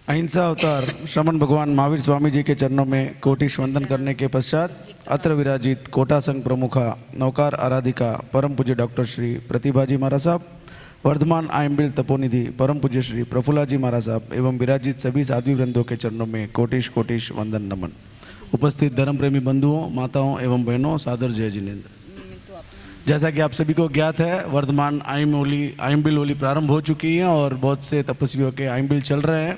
Speaker 4: अहिंसा अवतार श्रमण भगवान महावीर स्वामी जी के चरणों में कोटिश वंदन करने के पश्चात अत्र विराजित कोटा संघ प्रमुखा नौकार आराधिका परम पूज्य डॉक्टर श्री प्रतिभा जी महाराज साहब, वर्धमान आइम्बिल तपोनिधि परम पूज्य श्री प्रफुल्ला जी महाराज साहब एवं विराजित सभी साध्वी वृंदों के चरणों में कोटिश कोटिश वंदन नमन। उपस्थित धर्म प्रेमी बंधुओं, माताओं एवं बहनों, सादर जय जिनेन्द्र। जैसा कि आप सभी को ज्ञात है, वर्तमान आइम्बिल होली प्रारंभ हो चुकी है और बहुत से तपस्वियों के आइम्बिल चल रहे हैं।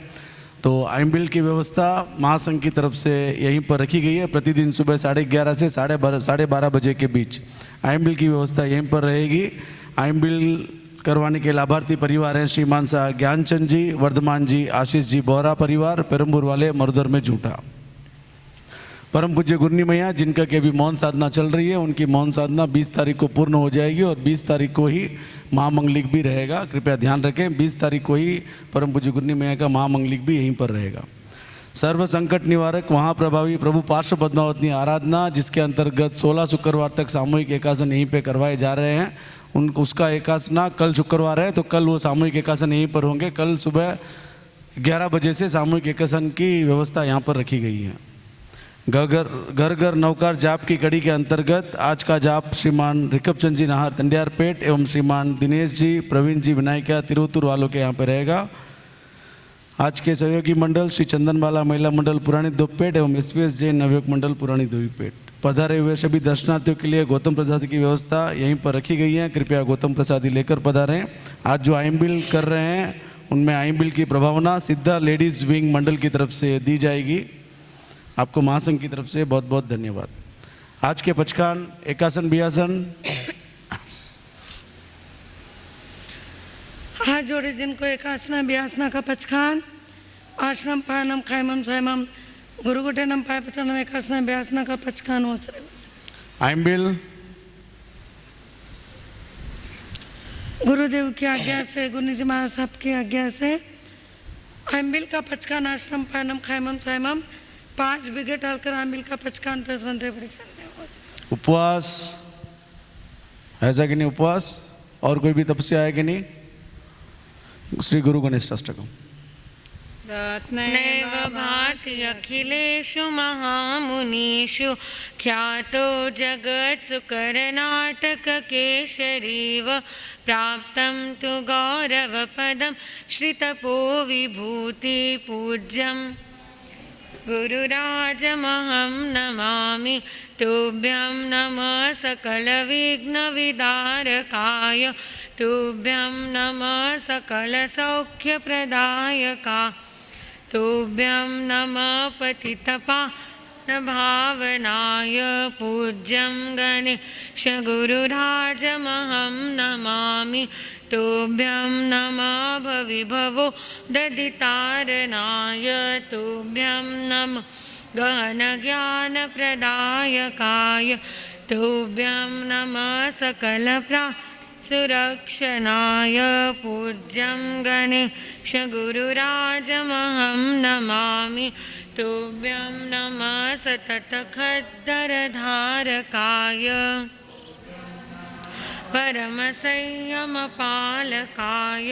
Speaker 4: तो आइम्बिल की व्यवस्था महासंघ की तरफ से यहीं पर रखी गई है। प्रतिदिन सुबह 11:30 से 12:30 बजे के बीच आइम्बिल की व्यवस्था यहीं पर रहेगी। आइम्बिल करवाने के लाभार्थी परिवार हैं श्रीमान सा ज्ञानचंद जी, वर्धमान जी, आशीष जी बोहरा परिवार, पेरम्बूर वाले, मरुधर में झूठा। परम पूज्य गुरनी मैया जिनका कि अभी मौन साधना चल रही है, उनकी मौन साधना 20 तारीख को पूर्ण हो जाएगी और 20 तारीख को ही महामंगलिक भी रहेगा। कृपया ध्यान रखें, 20 तारीख को ही परम पूज्य गुरनी मैया का महामंगलिक भी यहीं पर रहेगा। सर्व संकट निवारक महाप्रभावी प्रभु पार्श्व पद्मावती आराधना, जिसके अंतर्गत 16 शुक्रवार तक सामूहिक एकासन यहीं पे करवाए जा रहे हैं। उसका एकासना कल शुक्रवार है, तो कल वो सामूहिक एकासन यहीं पर होंगे। कल सुबह 11 बजे से सामूहिक एकासन की व्यवस्था यहाँ पर रखी गई है। घर घर नौकार जाप की कड़ी के अंतर्गत आज का जाप श्रीमान रिकबचंद जी नाहर तंडियारपेट एवं श्रीमान दिनेश जी, प्रवीण जी विनायका तिरुवतूर वालों के यहाँ पे रहेगा। आज के सहयोगी मंडल श्री चंदनबाला महिला मंडल पुरानी दोपेट एवं एसपीएस जैन नवयुग मंडल पुरानी दोईपेट। पधारे हुए सभी दर्शनार्थियों के लिए गौतम प्रसाद की व्यवस्था यहीं पर रखी गई है। कृपया गौतम प्रसादी लेकर पधारें। आज जो आइम्बिल कर रहे हैं उनमें आइम्बिल की प्रभावना सिद्धा लेडीज़ विंग मंडल की तरफ से दी जाएगी। आपको महासंघ की तरफ से बहुत बहुत धन्यवाद। आज के पचकान एकासन बियासन
Speaker 5: हाथ जोड़े जिनको एकासना बियासना का पचकान आश्रम पानम खायमम स्वयं गुरुगुटेनम पायपतनम एकासना बियासना का पचकान हो सके।
Speaker 4: आइम्बिल
Speaker 5: गुरुदेव की आज्ञा से, गुरु जी महाराज साहब की आज्ञा से आइम्बिल का पचकान आश्रम पानम खायमम स्वयं 5 बीघे डालकर आमिल का पचकान
Speaker 4: उपवास ऐसा कि नहीं? उपवास और कोई भी तपस्या है कि नहीं? श्री गुरु गणेश अष्टकम।
Speaker 3: नैव भाति अखिलेषु महामुनीषु ख्यातो जगत्सुकरनाटककेशरीव प्राप्तं तु गौरवपदं श्रीतपो विभूतिपूज्यम् गुरुराजमहं नमामि तुभ्यं नमः सकलविघ्नविदारकाय तुभ्यं नमः सकलसौख्यप्रदायका तुभ्यं नमः पतितपावनाय पूज्यं गणेश गुरुराजमहं नमामि तुभ्यं नमः भविभवो ददितारणाय तुभ्यं नमः गहनज्ञानप्रदायकाय तुभ्यं नमः सकलप्रासुरक्षणाय पूज्यं गणेश गुरुराजमहं नमामि तुभ्यं नमः सततखद्दरधारकाय परमसंयमपालकाय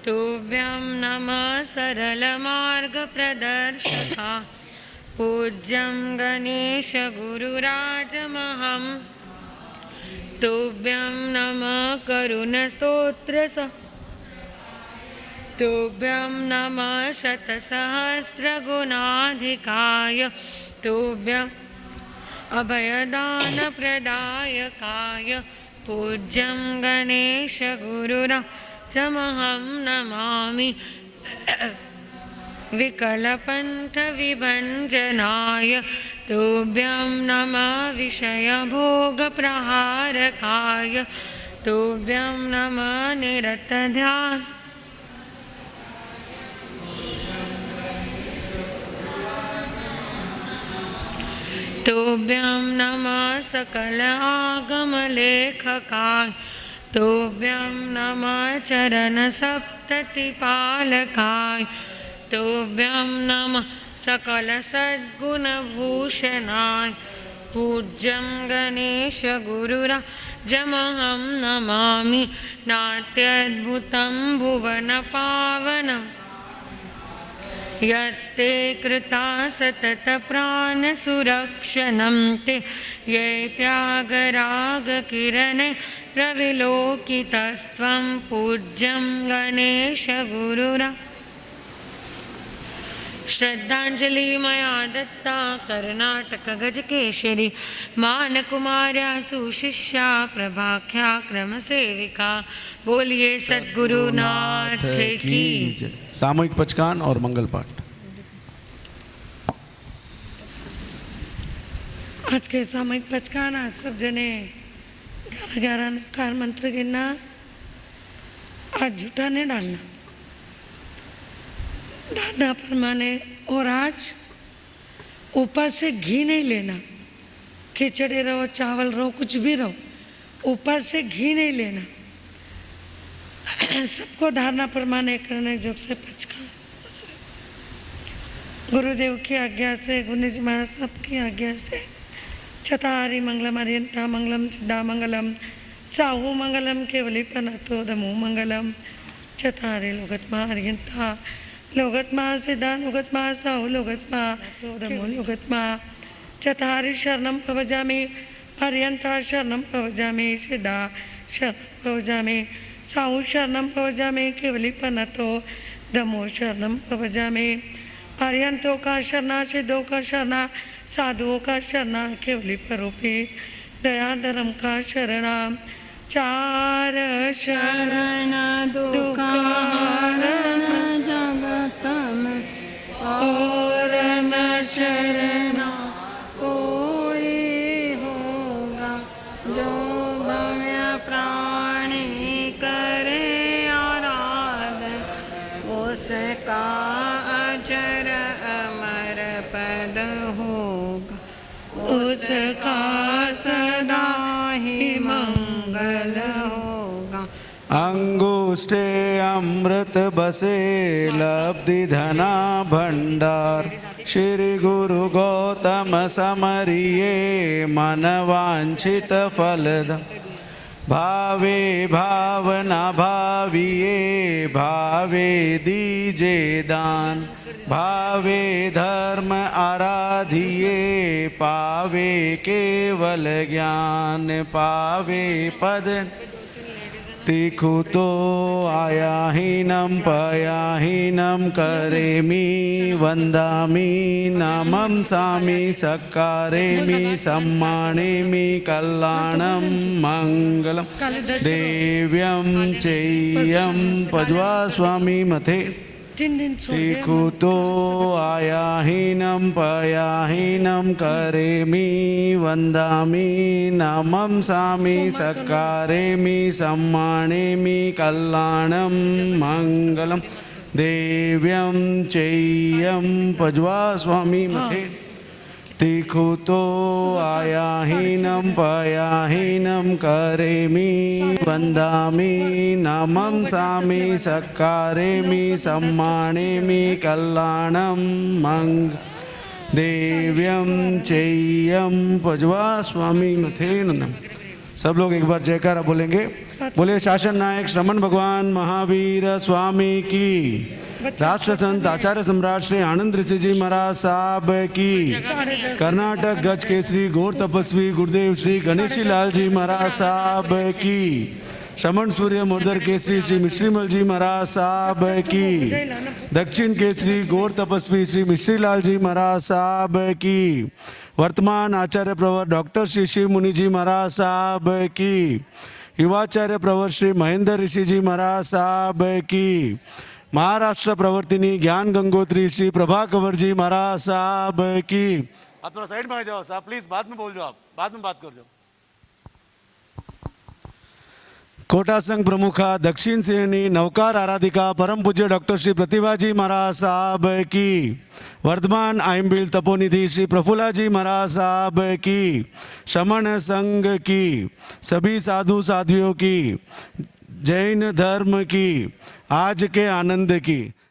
Speaker 3: तुभ्यं नमः सरलमार्गप्रदर्शका पूज्यं गणेश गुरुराजमहं तुभ्यं नमः करुणस्तोत्रस तुभ्यं नमः शतसहस्रगुणाधिकाय तुभ्यं अभयदानप्रदायकाय पूज्यं गणेश गुरुराजमहं नमामि विकलपन्थविभञ्जनाय तुभ्यं नमः विषयभोगप्रहारकाय तुभ्यं नमः निरतध्यान तुभ्यं नमः सकल आगमलेखकाय तुभ्यं नमः चरणसप्ततिपालकाय तुभ्यं नमः सकलसद्गुणभूषणाय पूज्यं गणेश गुरुराजमहं नमामि नात्यद्भुतं भुवनपावनम् यत्ते कृता सततप्राणसुरक्षणं ते ये त्यागरागकिरणे प्रविलोकितस्त्वं पूज्यं गणेश गुरुरा श्रद्धांजलि मया दत्ता कर्नाटक गजकेशरी मानकुमार्या सुशिष्या प्रभाख्या क्रम सेविका। बोलिए सद्गुरुनाथ की
Speaker 4: जय। सामूहिक पचकान और मंगल पाठ।
Speaker 5: आज के सामूहिक पचकान आज सब जने 11 नकार मंत्र गिनना, आज झूठा नहीं डालना, डालना परमाने। और आज ऊपर से घी नहीं लेना, खिचड़ी रहो चावल रहो कुछ भी रहो, ऊपर से घी नहीं लेना। सबको धारणा परमाने करने जोग से पचकान। गुरुदेव की आज्ञा से, गुरु जी महाराज सबकी आज्ञा से चतारी मंगलम अरियंता मंगलम चिद्दा मंगलम साहू मंगलम केवली पनतो दमो मंगलम। चतारी लोगतमा अरियंता लोगतमा सिद्धा लोगतमा साहू लोगतमा तो दमो लोगतमा। चतारी शरणम पवजामि अरियंता शरणम पवजामि सिद्धा शरणम पवजामि साहू शरणम पवजामि केवली पनतो दमो शरणम पवजामि। अरियंतों का शरणा सिद्धों का शरणा साधुओं का शरणा केवली परोपी दया धर्म का शरणा। चार शरण दुखारण जगत में और न शरण कोई होगा। जो भव्य प्राणी करे आराधन उसका अचर अमर पद होगा, उसका सदा ही मंगल होगा।
Speaker 4: अंगुष्ठे अमृत बसे लब्धि धना भंडार। श्री गुरु गौतम समरिये मन वांछित फलद। भावे भावना भाविये भावे दीजे दान। भावे धर्म आराधिये पावे केवल ज्ञान। पावे पद तिखु तो आयाहीनम पयाहीनम करेमि वंदामि नामं सामि सक्कारेमि सम्मानेमि कल्याणं मंगलम। देव्यं चेयं पज्वा स्वामी मथे
Speaker 5: 3 दिन
Speaker 4: तिखु तो आयाहीनम पयाहीनम करेमि वंदामि नामं सामि सक्कारेमि सम्मानेमि कल्याणं मंगलम। देव्यं चेयं पज्वा स्वामी मथे तिखु तो आयाहीनम पयाहीनम करेमि वंदामि नामं सामि सक्कारेमि सम्मानेमि कल्याणं मंग। देव्यं चेयं पज्वा स्वामी मथे नंदम। सब लोग एक बार जयकारा बोलेंगे। बोले शासन नायक श्रमण भगवान महावीर स्वामी की। राष्ट्र संत आचार्य सम्राट श्री आनंद ऋषि जी महाराज साहब की। कर्नाटक गज केसरी गौर तपस्वी गुरुदेव श्री गणेशी लाल जी महाराज साहब की। श्रमण सूर्य मुर्दर केसरी श्री मिश्रीमल जी महाराज साहब की। दक्षिण केसरी गौर तपस्वी श्री मिश्री लाल जी महाराज साहब की। वर्तमान आचार्य प्रवर डॉक्टर श्री शिव मुनि जी महाराज साहब की। युवाचार्य प्रवर श्री महेंद्र ऋषि जी महाराज साहब की। महाराष्ट्र प्रवर्तिनी ज्ञान गंगोत्री श्री प्रभा कंवर जी महाराज साहब की। आप थोड़ा साइड में आ जाओ साहब प्लीज, बाद में बोल जाओ, आप बाद में बात कर जाओ। कोटा संघ प्रमुखा दक्षिण सेनी नौकार आराधिका परम पूज्य डॉक्टर श्री प्रतिभाजी महाराज साहब की। वर्धमान आइम्बिल तपोनिधि श्री प्रफुल्ला जी महाराज साहब की। श्रमण संघ की सभी साधु साध्वियों की, जैन धर्म की, आज के आनंद की।